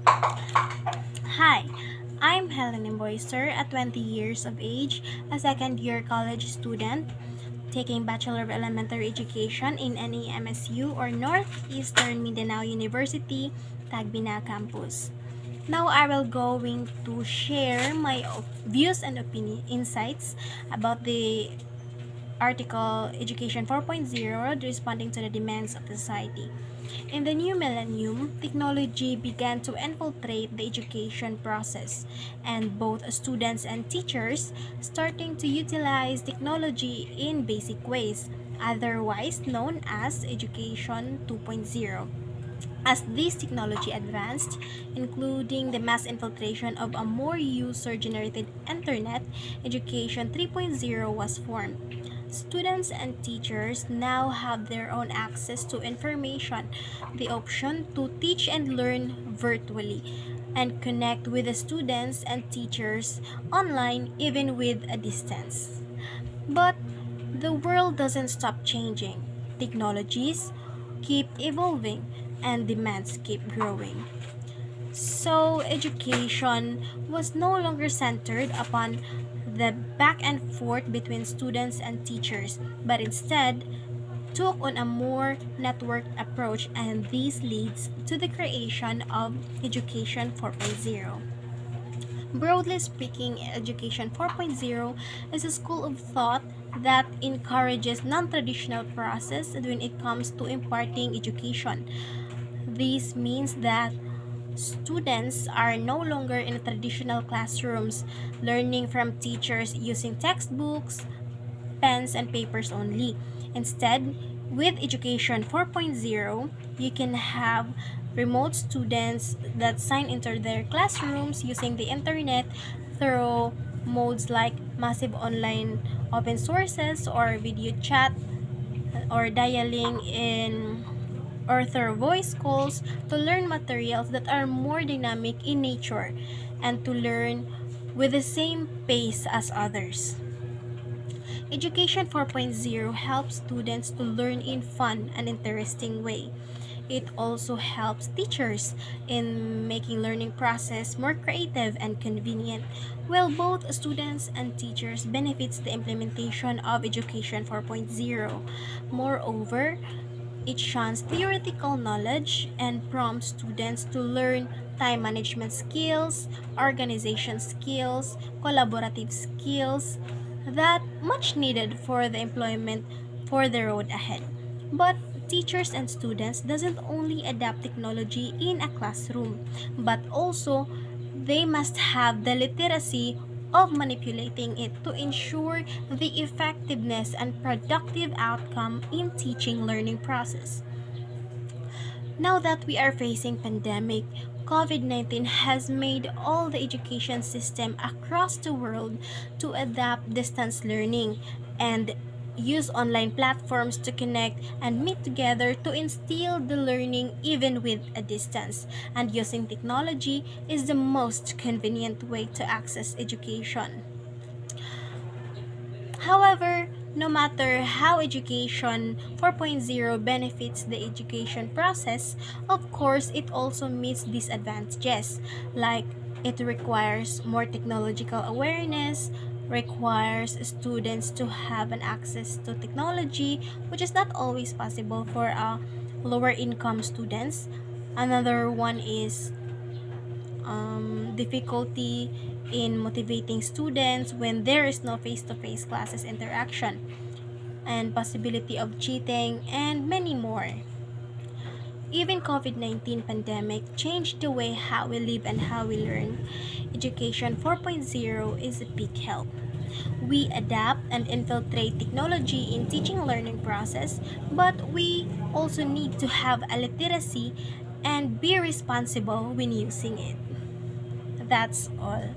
Hi, I'm Helen Emboyster, a 20 years of age, a second year college student taking Bachelor of Elementary Education in NEMSU or Northeastern Mindanao University, Tagbina campus. Now I will going to share my views and opinion insights about the article Education 4.0 responding to the demands of the society. In the new millennium, technology began to infiltrate the education process, and both students and teachers starting to utilize technology in basic ways, otherwise known as Education 2.0. As this technology advanced, including the mass infiltration of a more user-generated internet, Education 3.0 was formed. Students and teachers now have their own access to information, the option to teach and learn virtually, and connect with the students and teachers online even with a distance. But the world doesn't stop changing. Technologies keep evolving and demands keep growing. So, education was no longer centered upon the back and forth between students and teachers, but instead took on a more networked approach, and this leads to the creation of Education 4.0. Broadly speaking, Education 4.0 is a school of thought that encourages non-traditional process when it comes to imparting education. This means that students are no longer in traditional classrooms learning from teachers using textbooks, pens, and papers only. Instead, with Education 4.0, you can have remote students that sign into their classrooms using the internet through modes like massive online open sources or video chat or dialing in or through voice calls to learn materials that are more dynamic in nature and to learn with the same pace as others. Education 4.0 helps students to learn in fun and interesting way. It also helps teachers in making learning process more creative and convenient, while both students and teachers benefits the implementation of Education 4.0. Moreover, it shines theoretical knowledge and prompts students to learn time management skills, organization skills, collaborative skills that much needed for the employment for the road ahead. But teachers and students doesn't only adapt technology in a classroom, but also they must have the literacy of manipulating it to ensure the effectiveness and productive outcome in teaching learning process. Now that we are facing pandemic, COVID-19 has made all the education system across the world to adapt distance learning and use online platforms to connect and meet together to instill the learning even with a distance. And using technology is the most convenient way to access education. However, no matter how Education 4.0 benefits the education process, of course, it also meets disadvantages, like it requires more technological awareness, requires students to have an access to technology, which is not always possible for lower income students. Another one is difficulty in motivating students when there is no face-to-face classes interaction and possibility of cheating and many more. Even COVID-19 pandemic changed the way how we live and how we learn. Education 4.0 is a big help. We adapt and infiltrate technology in teaching learning process, but we also need to have a literacy and be responsible when using it. That's all.